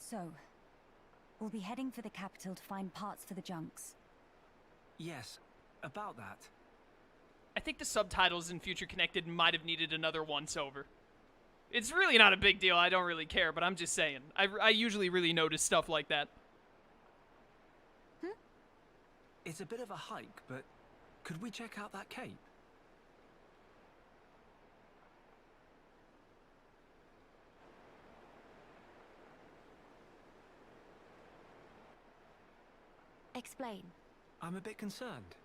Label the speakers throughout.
Speaker 1: So, we'll be heading for the capital to find parts for the junks.
Speaker 2: Yes, about that.
Speaker 3: I think the subtitles in Future Connected might have needed another once-over. It's really not a big deal, I don't really care, but I'm just saying. I usually really notice stuff like that.
Speaker 2: It's a bit of a hike, but could we check out that cape?
Speaker 1: Explain.
Speaker 2: I'm a bit concerned.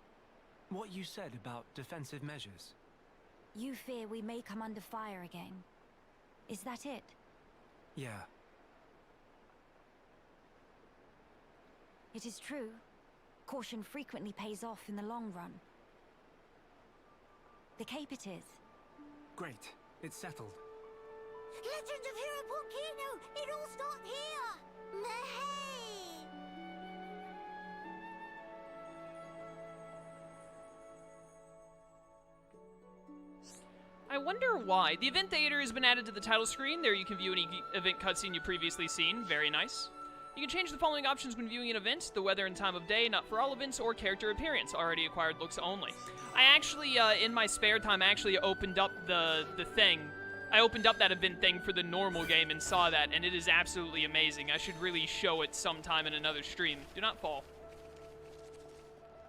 Speaker 2: What you said about defensive measures.
Speaker 1: You fear we may come under fire again. Is that it?
Speaker 2: Yeah.
Speaker 1: It is true. Caution frequently pays off in the long run. The cape it is.
Speaker 2: Great. It's settled.
Speaker 4: Legend of Hero Volcano! It all started here! Mehey!
Speaker 3: I wonder why. The event theater has been added to the title screen. There you can view any event cutscene you've previously seen. Very nice. You can change the following options when viewing an event: the weather and time of day, not for all events, or character appearance. Already acquired looks only. I actually, in my spare time, actually opened up the thing. I opened up that event thing for the normal game and saw that, and it is absolutely amazing. I should really show it sometime in another stream. Do not fall.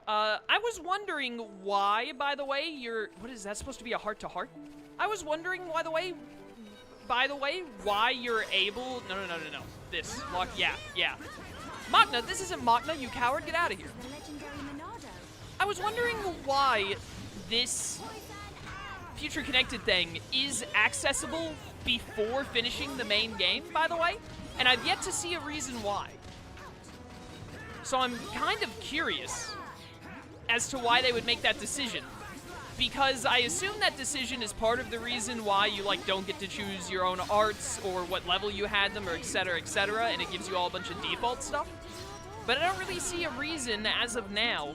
Speaker 3: I was wondering why, by the way, what is that supposed to be, a heart-to-heart? I was wondering, by the way, why you're able... No. This. Lock, yeah. Magna, this isn't Magna, you coward. Get out of here. I was wondering why this Future Connected thing is accessible before finishing the main game, by the way, and I've yet to see a reason why. So I'm kind of curious as to why they would make that decision, because I assume that decision is part of the reason why you, like, don't get to choose your own arts or what level you had them, or etc, and it gives you all a bunch of default stuff. But I don't really see a reason, as of now,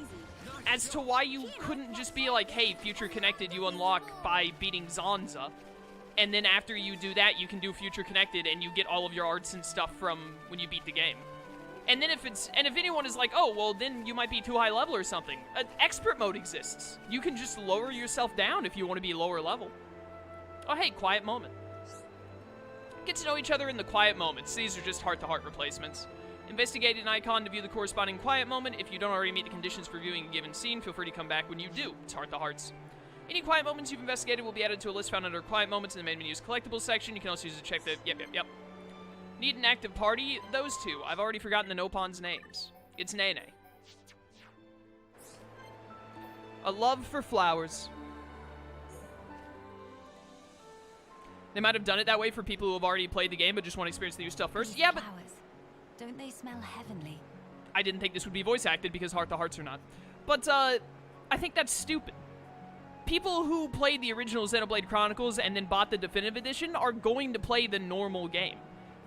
Speaker 3: as to why you couldn't just be like, hey, Future Connected you unlock by beating Zanza, and then after you do that, you can do Future Connected and you get all of your arts and stuff from when you beat the game. And then if anyone is like, oh, well, then you might be too high level or something, expert mode exists. You can just lower yourself down if you want to be lower level. Oh, hey, quiet moment. Get to know each other in the quiet moments. These are just heart-to-heart replacements. Investigate an icon to view the corresponding quiet moment. If you don't already meet the conditions for viewing a given scene, feel free to come back when you do. It's heart-to-hearts. Any quiet moments you've investigated will be added to a list found under quiet moments in the main menu's collectibles section. You can also use it to check the... Yep. Need an active party? Those two. I've already forgotten the Nopon's names. It's Nene. A love for flowers. They might have done it that way for people who have already played the game but just want to experience the new stuff first.
Speaker 1: These
Speaker 3: Yeah, but...
Speaker 1: flowers, don't they smell heavenly?
Speaker 3: I didn't think this would be voice acted because heart-to-hearts are not. But, I think that's stupid. People who played the original Xenoblade Chronicles and then bought the Definitive Edition are going to play the normal game.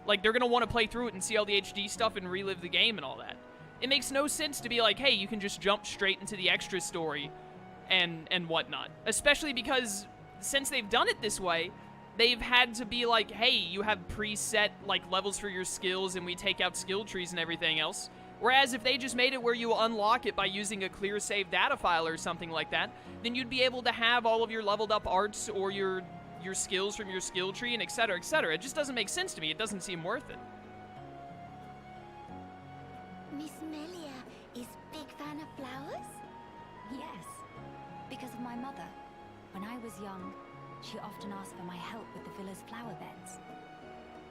Speaker 3: Like, they're going to want to play through it and see all the HD stuff and relive the game and all that. It makes no sense to be like, hey, you can just jump straight into the extra story and whatnot. Especially because, since they've done it this way, they've had to be like, hey, you have preset, like, levels for your skills and we take out skill trees and everything else. Whereas if they just made it where you unlock it by using a clear save data file or something like that, then you'd be able to have all of your leveled up arts or your skills from your skill tree and etc. It just doesn't make sense to me. It doesn't seem worth it.
Speaker 4: Miss Melia is big fan of flowers?
Speaker 1: Yes, because of my mother. When I was young, she often asked for my help with the villa's flower beds.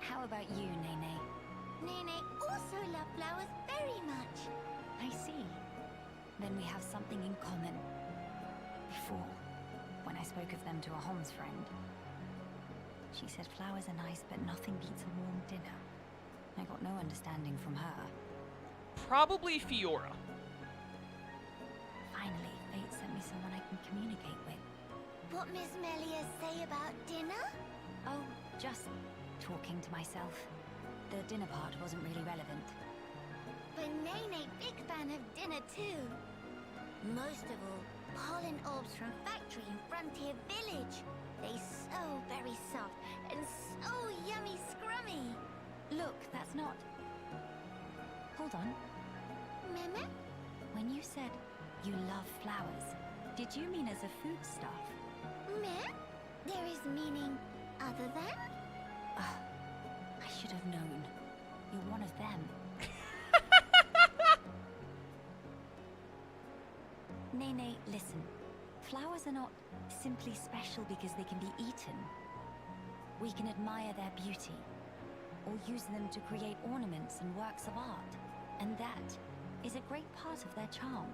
Speaker 1: How about you, Nene?
Speaker 4: Nene also loves flowers very much.
Speaker 1: I see. Then we have something in common. Before, when I spoke of them to a Homs friend, she said flowers are nice, but nothing beats a warm dinner. I got no understanding from her.
Speaker 3: Probably Fiora.
Speaker 1: Finally, fate sent me someone I can communicate with.
Speaker 4: What Miss Melia say about dinner?
Speaker 1: Oh, just talking to myself. The dinner part wasn't really relevant.
Speaker 4: But Nene big fan of dinner too. Most of all, pollen orbs from factory in Frontier Village. They so very soft and so yummy scrummy.
Speaker 1: Look, that's not... Hold on.
Speaker 4: Meme?
Speaker 1: When you said you love flowers, did you mean as a foodstuff?
Speaker 4: Me? There is meaning other than?
Speaker 1: I should have known. You're one of them. Nene, listen. Flowers are not simply special because they can be eaten. We can admire their beauty, or use them to create ornaments and works of art. And that is a great part of their charm.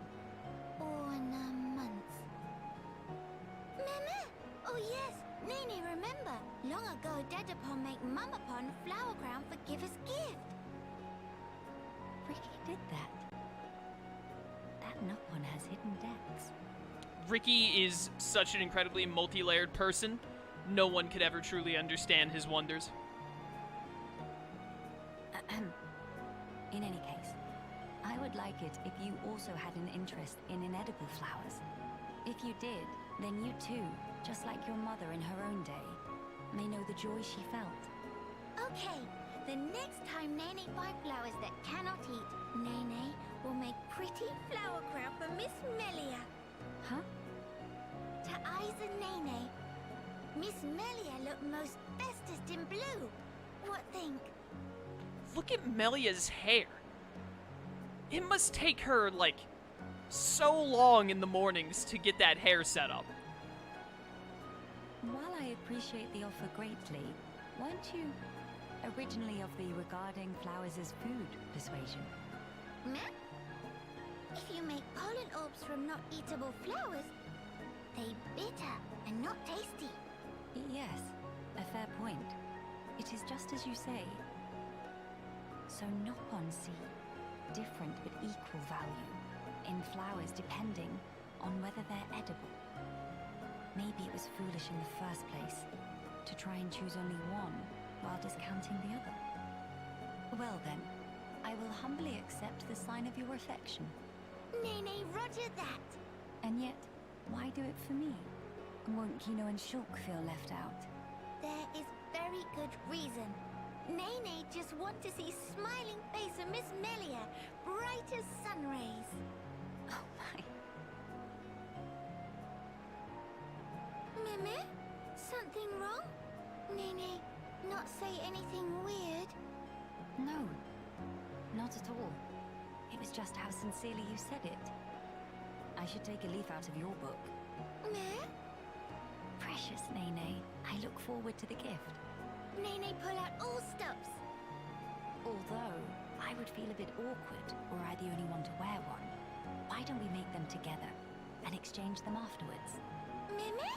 Speaker 4: Ornaments. Meme? Oh yes, Nene, remember. Long ago, Dedapon made Mamapon flower crown for Giver's gift.
Speaker 1: Ricky did that. That Nopon has hidden decks.
Speaker 3: Ricky is such an incredibly multi-layered person. No one could ever truly understand his wonders.
Speaker 1: In any case, I would like it if you also had an interest in inedible flowers. If you did, then you too, just like your mother in her own day, may know the joy she felt.
Speaker 4: Okay, the next time Nene finds flowers that cannot eat, Nene will make pretty flower crown for Miss Melia.
Speaker 1: Huh?
Speaker 4: To eyes and Nene, Miss Melia look most bestest in blue. What think?
Speaker 3: Look at Melia's hair. It must take her, like, so long in the mornings to get that hair set up.
Speaker 1: While I appreciate the offer greatly, weren't you originally of the regarding flowers as food persuasion?
Speaker 4: Meh? If you make pollen orbs from not eatable flowers, they bitter and not tasty.
Speaker 1: Yes, a fair point. It is just as you say. So Nopon see different but equal value in flowers depending on whether they're edible. Maybe it was foolish in the first place to try and choose only one while discounting the other. Well then, I will humbly accept the sign of your affection.
Speaker 4: Nene, roger that.
Speaker 1: And yet, why do it for me? Won't Kino and Shulk feel left out?
Speaker 4: There is very good reason. Nene just want to see smiling face of Miss Melia, bright as sun rays.
Speaker 1: Oh my.
Speaker 4: Meme? Something wrong? Nene, not say anything weird?
Speaker 1: No, not at all. It was just how sincerely you said it. I should take a leaf out of your book.
Speaker 4: Meh?
Speaker 1: Precious Nene, I look forward to the gift.
Speaker 4: Nene, pull out all stops.
Speaker 1: Although, I would feel a bit awkward were I the only one to wear one. Why don't we make them together and exchange them afterwards?
Speaker 4: Meme?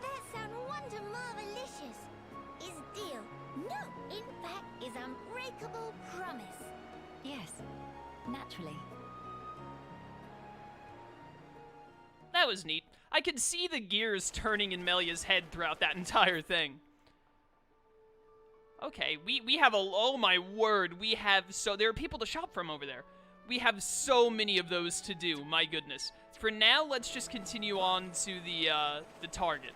Speaker 4: That sound wonder marvelicious. Is deal. No, in fact, is unbreakable promise.
Speaker 1: Yes, naturally.
Speaker 3: That was neat. I could see the gears turning in Melia's head throughout that entire thing. Okay, we have a... Oh my word, we have... So there are people to shop from over there. We have so many of those to do, my goodness. For now, let's just continue on to the target.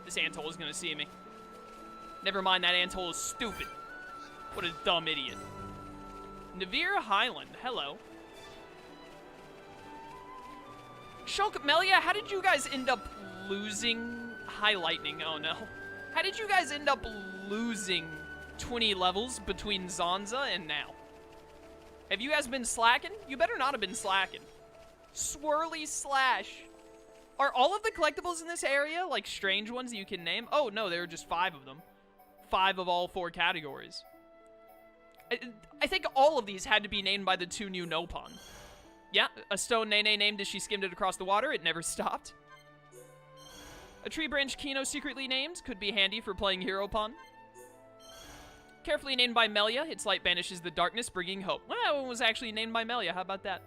Speaker 3: This Antole is gonna see me. Never mind, that Antole is stupid. What a dumb idiot. Navira Highland, hello. Shulk, Melia, how did you guys end up losing... High Lightning, oh no. How did you guys end up losing 20 levels between Zanza and now? Have you guys been slacking? You better not have been slacking. Swirly Slash. Are all of the collectibles in this area, like, strange ones that you can name? Oh, no, there are just 5 of them. 5 of all 4 categories. I think all of these had to be named by the 2 new Nopon. Yeah, a stone Nene named as she skimmed it across the water. It never stopped. A tree branch Kino secretly named. Could be handy for playing Hero Pon. Carefully named by Melia. Its light banishes the darkness, bringing hope. Well, it was actually named by Melia. How about that?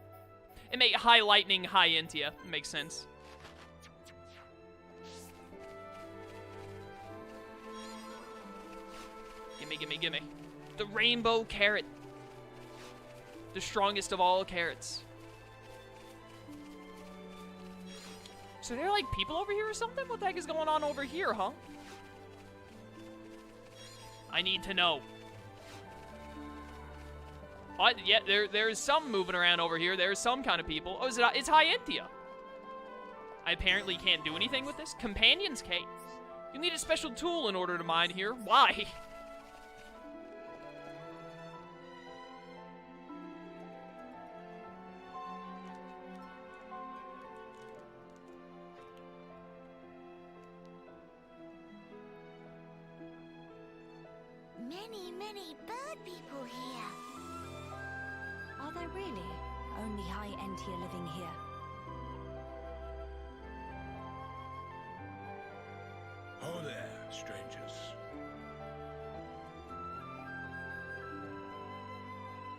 Speaker 3: It made High Lightning, High Entia. Makes sense. Gimme, gimme, gimme. The Rainbow Carrot. The strongest of all carrots. So there are, like, people over here or something? What the heck is going on over here, huh? I need to know. Yeah, there's some moving around over here. There's some kind of people. Oh, it's Entia. I apparently can't do anything with this. Companion's Cave. You need a special tool in order to mine here. Why?
Speaker 4: Many bird people here.
Speaker 1: Are there really only high Entia living here?
Speaker 5: Oh there, strangers.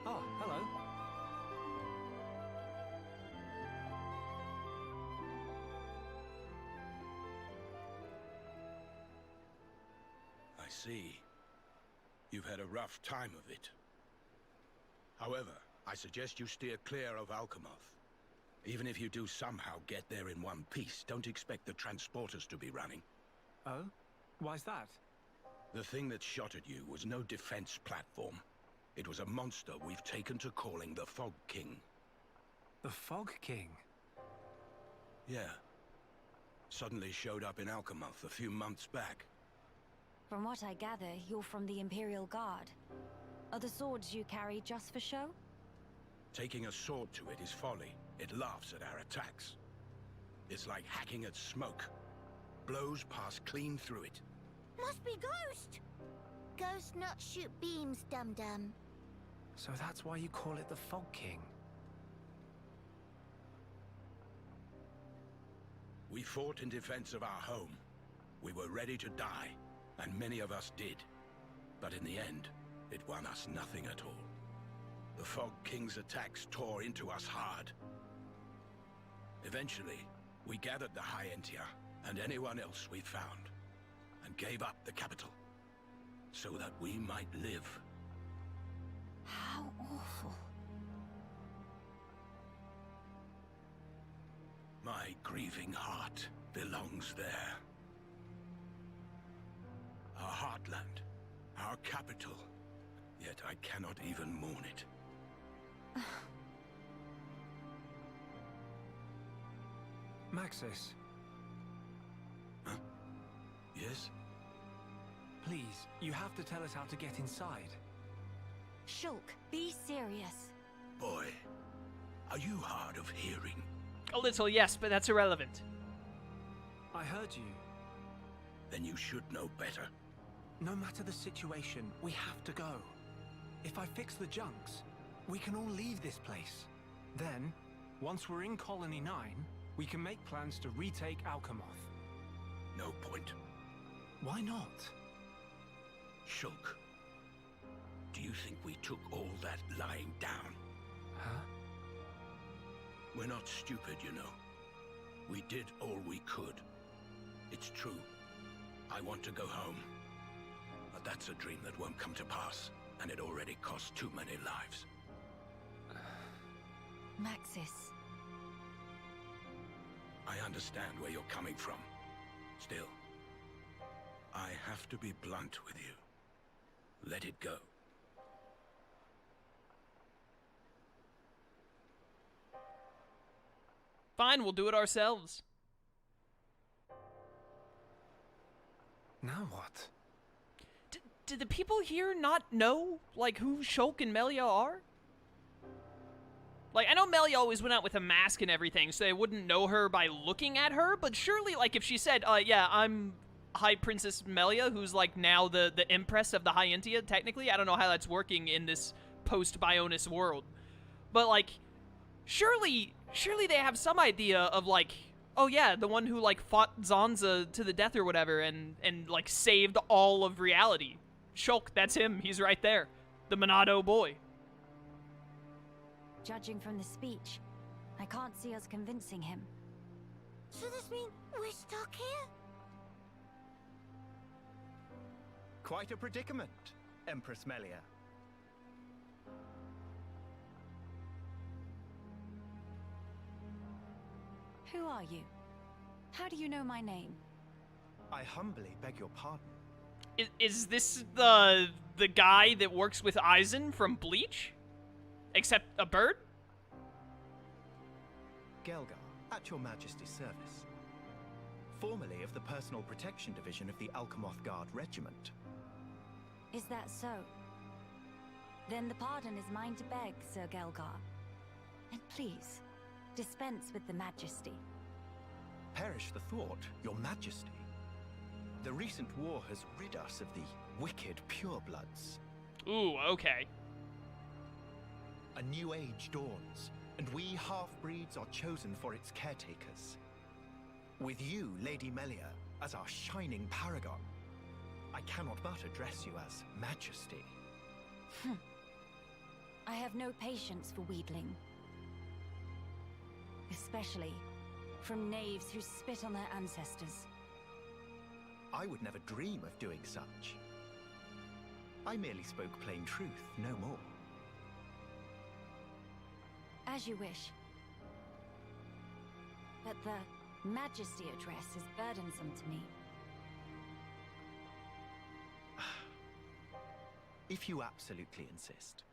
Speaker 2: Oh, hello.
Speaker 5: I see. You've had a rough time of it. However, I suggest you steer clear of Alchemoth. Even if you do somehow get there in one piece, don't expect the transporters to be running.
Speaker 2: Oh? Why's that?
Speaker 5: The thing that shot at you was no defense platform. It was a monster we've taken to calling the Fog King.
Speaker 2: The Fog King?
Speaker 5: Yeah. Suddenly showed up in Alchemoth a few months back.
Speaker 1: From what I gather, you're from the Imperial Guard. Are the swords you carry just for show?
Speaker 5: Taking a sword to it is folly. It laughs at our attacks. It's like hacking at smoke. Blows pass clean through it.
Speaker 4: Must be Ghost. Ghost not shoot beams, dum-dum.
Speaker 2: So that's why you call it the Fog King?
Speaker 5: We fought in defense of our home. We were ready to die, and many of us did. But in the end, it won us nothing at all. The Fog King's attacks tore into us hard. Eventually, we gathered the High Entia and anyone else we found, and gave up the capital, so that we might live.
Speaker 1: How awful.
Speaker 5: My grieving heart belongs there. Our heartland, our capital, yet I cannot even mourn it.
Speaker 2: Maxis,
Speaker 5: Huh? Yes?
Speaker 2: please, you have to tell us how to get inside.
Speaker 1: Shulk, be serious.
Speaker 5: Boy, are you hard of hearing?
Speaker 3: A little, yes, but that's irrelevant.
Speaker 2: I heard you.
Speaker 5: Then you should know better.
Speaker 2: No matter the situation, we have to go. If I fix the junks, we can all leave this place. Then, once we're in Colony 9, we can make plans to retake Alchemoth.
Speaker 5: No point.
Speaker 2: Why not?
Speaker 5: Shulk, do you think we took all that lying down?
Speaker 2: Huh?
Speaker 5: We're not stupid, you know. We did all we could. It's true. I want to go home. But that's a dream that won't come to pass, and it already cost too many lives.
Speaker 1: Maxis.
Speaker 5: I understand where you're coming from. Still, I have to be blunt with you. Let it go.
Speaker 3: Fine, we'll do it ourselves.
Speaker 2: Now what?
Speaker 3: Did the people here not know, like, who Shulk and Melia are? Like, I know Melia always went out with a mask and everything, so they wouldn't know her by looking at her, but surely, like, if she said, yeah, I'm High Princess Melia, who's, like, now the Empress of the High Entia, technically, I don't know how that's working in this post-Bionis world. But, like, surely they have some idea of, like, oh yeah, the one who, like, fought Zanza to the death or whatever and like, saved all of reality. Shulk, that's him. He's right there. The Monado boy.
Speaker 1: Judging from the speech, I can't see us convincing him.
Speaker 4: So this means we're stuck here?
Speaker 6: Quite a predicament, Empress Melia.
Speaker 1: Who are you? How do you know my name?
Speaker 6: I humbly beg your pardon.
Speaker 3: Is this the guy that works with Aizen from Bleach? Except a bird?
Speaker 6: Gael'gar, at your majesty's service. Formerly of the Personal Protection Division of the Alchemoth Guard Regiment.
Speaker 1: Is that so? Then the pardon is mine to beg, Sir Gael'gar. And please, dispense with the majesty.
Speaker 6: Perish the thought, your majesty. The recent war has rid us of the wicked purebloods.
Speaker 3: Ooh, okay.
Speaker 6: A new age dawns, and we half-breeds are chosen for its caretakers. With you, Lady Melia, as our shining paragon, I cannot but address you as Majesty.
Speaker 1: I have no patience for wheedling. Especially from knaves who spit on their ancestors.
Speaker 6: I would never dream of doing such. I merely spoke plain truth, no more.
Speaker 1: As you wish. But the Majesty address is burdensome to me.
Speaker 6: If you absolutely insist.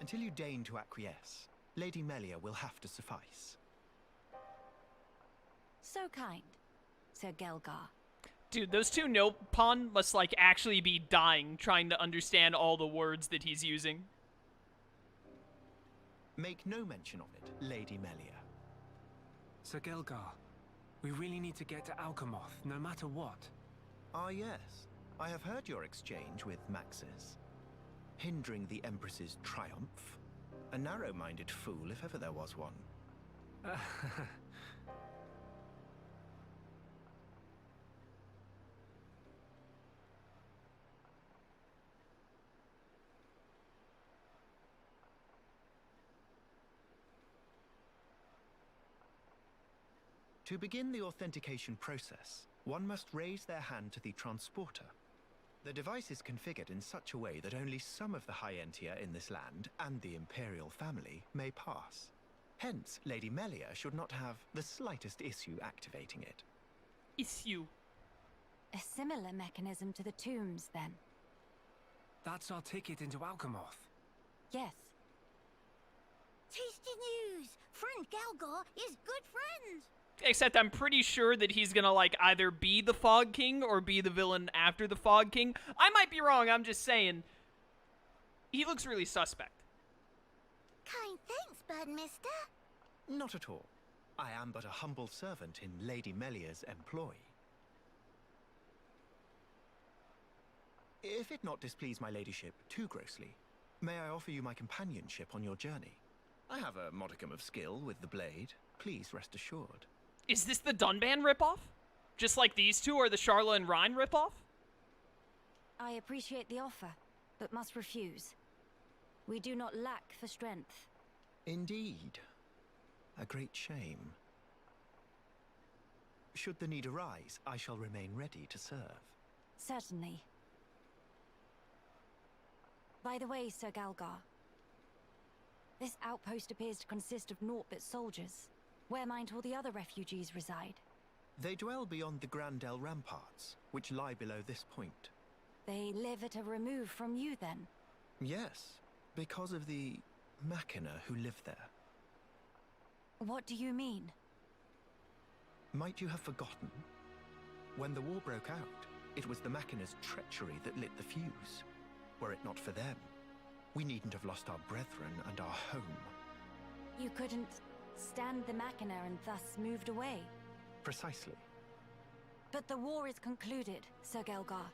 Speaker 6: Until you deign to acquiesce, Lady Melia will have to suffice.
Speaker 1: So kind, Sir Gael'gar.
Speaker 3: Dude, those two Nopon must, like, actually be dying trying to understand all the words that he's using.
Speaker 6: Make no mention of it, Lady Melia.
Speaker 2: Sir Gael'gar, we really need to get to Alchemoth, no matter what.
Speaker 6: Ah, yes. I have heard your exchange with Maxis. Hindering the Empress's triumph. A narrow-minded fool, if ever there was one. To begin the authentication process, one must raise their hand to the transporter. The device is configured in such a way that only some of the high Entia in this land and the Imperial family may pass. Hence, Lady Melia should not have the slightest issue activating it.
Speaker 3: Issue.
Speaker 1: A similar mechanism to the tombs, then.
Speaker 2: That's our ticket into Alchemoth.
Speaker 1: Yes.
Speaker 4: Tasty news! Friend Gael'gar is good friends!
Speaker 3: Except I'm pretty sure that he's gonna, like, either be the Fog King or be the villain after the Fog King. I might be wrong, I'm just saying. He looks really suspect.
Speaker 4: Kind thanks, Bird Mister.
Speaker 6: Not at all. I am but a humble servant in Lady Melia's employ. If it not displease my ladyship too grossly, may I offer you my companionship on your journey? I have a modicum of skill with the blade. Please rest assured.
Speaker 3: Is this the Dunban ripoff? Just like these two are the Charla and Rhine ripoff?
Speaker 1: I appreciate the offer, but must refuse. We do not lack for strength.
Speaker 6: Indeed. A great shame. Should the need arise, I shall remain ready to serve.
Speaker 1: Certainly. By the way, Sir Gael'gar, this outpost appears to consist of naught but soldiers. Where might all the other refugees reside?
Speaker 6: They dwell beyond the Grandel ramparts, which lie below this point.
Speaker 1: They live at a remove from you, then?
Speaker 6: Yes, because of the Machina who live there.
Speaker 1: What do you mean?
Speaker 6: Might you have forgotten? When the war broke out, it was the Machina's treachery that lit the fuse. Were it not for them, we needn't have lost our brethren and our home.
Speaker 1: You couldn't stand the Machina and thus moved away?
Speaker 6: Precisely.
Speaker 1: But the war is concluded, Sir Gael'gar.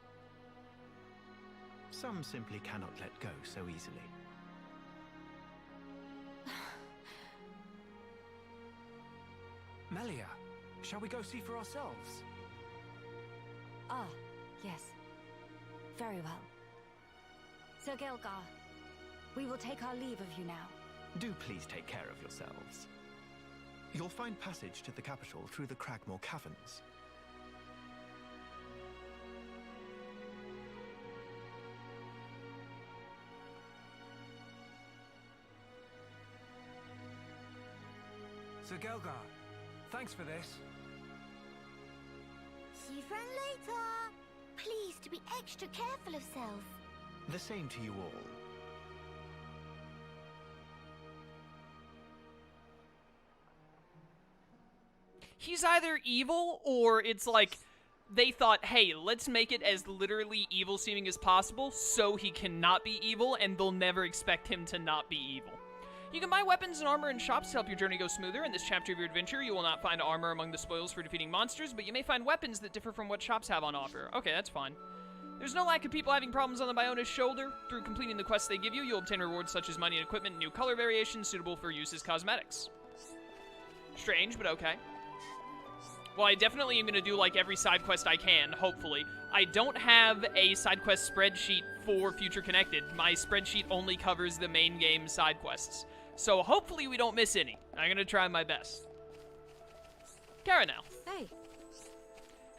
Speaker 6: Some simply cannot let go so easily.
Speaker 2: Melia, shall we go see for ourselves?
Speaker 1: Ah, yes. Very well. Sir Gael'gar, we will take our leave of you now.
Speaker 6: Do please take care of yourselves. You'll find passage to the capital through the Cragmore Caverns.
Speaker 2: Sir Gael'gar, thanks for this.
Speaker 4: See you friend later. please to be extra careful of self.
Speaker 6: The same to you all.
Speaker 3: He's either evil, or it's like they thought, hey, let's make it as literally evil seeming as possible so he cannot be evil, and they'll never expect him to not be evil. You can buy weapons and armor in shops to help your journey go smoother. In this chapter of your adventure, you will not find armor among the spoils for defeating monsters, but you may find weapons that differ from what shops have on offer. Okay, that's fine. There's no lack of people having problems on the Biona's shoulder. Through completing the quests they give you, you'll obtain rewards such as money and equipment and new color variations suitable for use as cosmetics. Strange, but okay. Well, I definitely am going to do, like, every side quest I can, hopefully. I don't have a side quest spreadsheet for Future Connected. My spreadsheet only covers the main game side quests. So hopefully we don't miss any. I'm going to try my best. Caranel.
Speaker 7: Hey.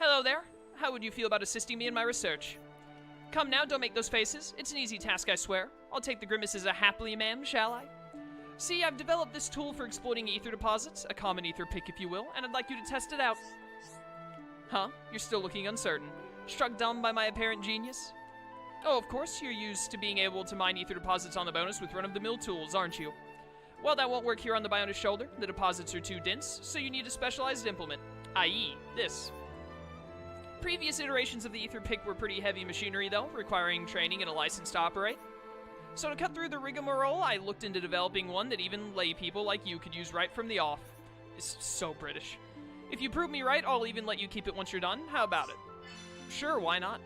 Speaker 3: Hello there. How would you feel about assisting me in my research? Come now, don't make those faces. It's an easy task, I swear. I'll take the grimaces happily, ma'am, shall I? See, I've developed this tool for exploiting ether deposits, a common ether pick if you will, and I'd like you to test it out. Huh? You're still looking uncertain. Struck dumb by my apparent genius? Oh, of course, you're used to being able to mine ether deposits on the bonus with run-of-the-mill tools, aren't you? Well, that won't work here on the Biona's shoulder. The deposits are too dense, so you need a specialized implement, i.e. this. Previous iterations of the ether pick were pretty heavy machinery, though, requiring training and a license to operate. So to cut through the rigmarole, I looked into developing one that even lay people like you could use right from the off. It's so British. If you prove me right, I'll even let you keep it once you're done. How about it? Sure, why not?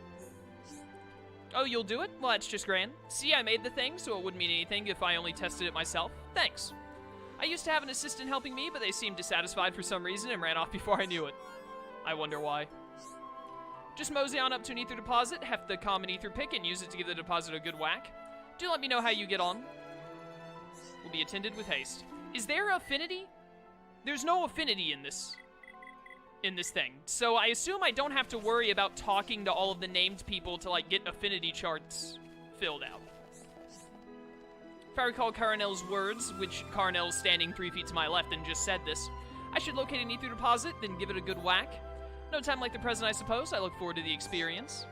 Speaker 3: Oh, you'll do it? Well, that's just grand. See, I made the thing, so it wouldn't mean anything if I only tested it myself. Thanks. I used to have an assistant helping me, but they seemed dissatisfied for some reason and ran off before I knew it. I wonder why. Just mosey on up to an ether deposit, heft the common ether pick, and use it to give the deposit a good whack. Do let me know how you get on. Will be attended with haste. Is there affinity? There's no affinity in this thing. So I assume I don't have to worry about talking to all of the named people to, like, get affinity charts filled out. If I recall Carnell's words, which Carnell's standing 3 feet to my left and just said this, I should locate an ether deposit, then give it a good whack. No time like the present, I suppose. I look forward to the experience.